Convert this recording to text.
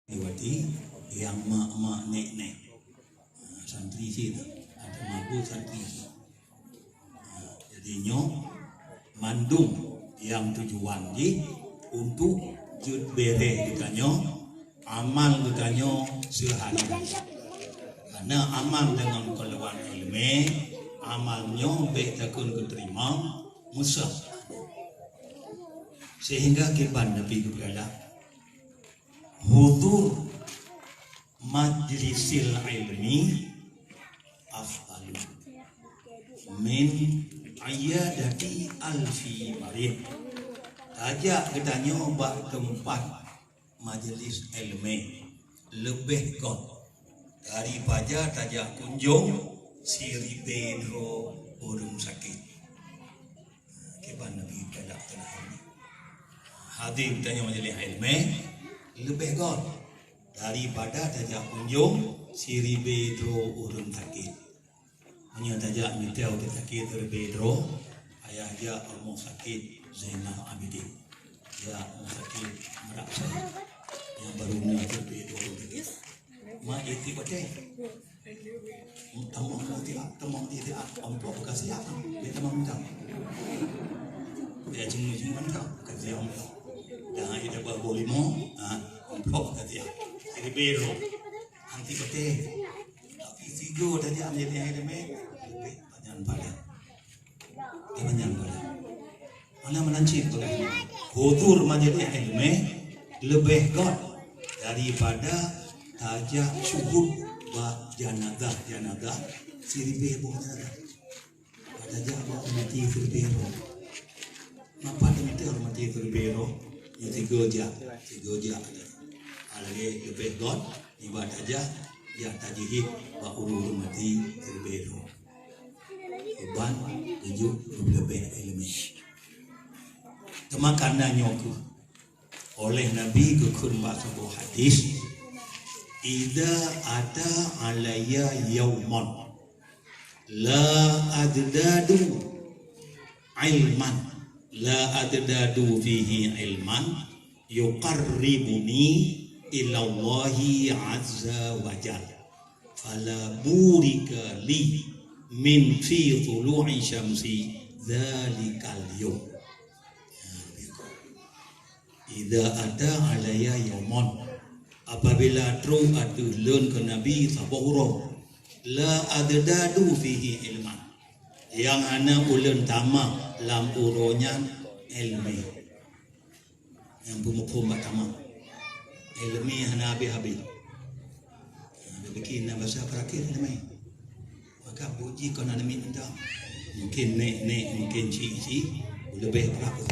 Iwati yang mak nek santri sih ada mabu santri. Jadinya mandung yang tujuan di untuk jud bere ditanya amal ditanya sehari. Karena amal dengan keluar ilmu amalnya baik takun keterima musah. Sehingga kiban Nabi kepada hudur majlisil ilmi afdalu min ayadati alfi marid. Tajak ketanya bak tempat majlis ilmi lebih kot daripada tajak kunjung siri bedro burung sakit. Kiban Nabi pada hadir tanya majlis ilmi lebih god daripada tajak kunjung siri bedro urun sakit. Hanya tajak mitau sakit bedro ayah dia omong sakit Zainal Abidin dia omong sakit merak saya yang barunya bedro sakit mak itu pakai temong dia ompok kasih apa dia temong tahu dia cuma tahu kasih ompok dah itu bawa limo ompok tadi jadi bero anti bete tapi tigo tadi ambil yang ada lebih panjang pada mana menancip tu hudur majlis ilmu lebih god daripada tajak syuhud ba janazah siri bebo janazah tajak ba mati siri bebo apa itu mati siri bebo yang tiga je lagi lebih god ibadat aja yang tajihid ba urur mati terbero uban tujuh lebih ilmu temakana nyoku oleh Nabi kekun ba sebuah hadis idza ada alayya yauman la adadu ilman la adadu fihi ilman yuqarribuni ilallahi azza wa jalla fala burika li min fi tulu'i syamsi dzalikal yawm. Idza ada alaya yauman apabila tru atu leun ke Nabi sabahuro la adadu fihi ilman yang ana ulun tama lam uronya ilmi yang bumukum batama ilmi hana habis bikin bahasa terakhir ilmi maka puji kau nak minta mungkin nek mungkin ci lebih berapa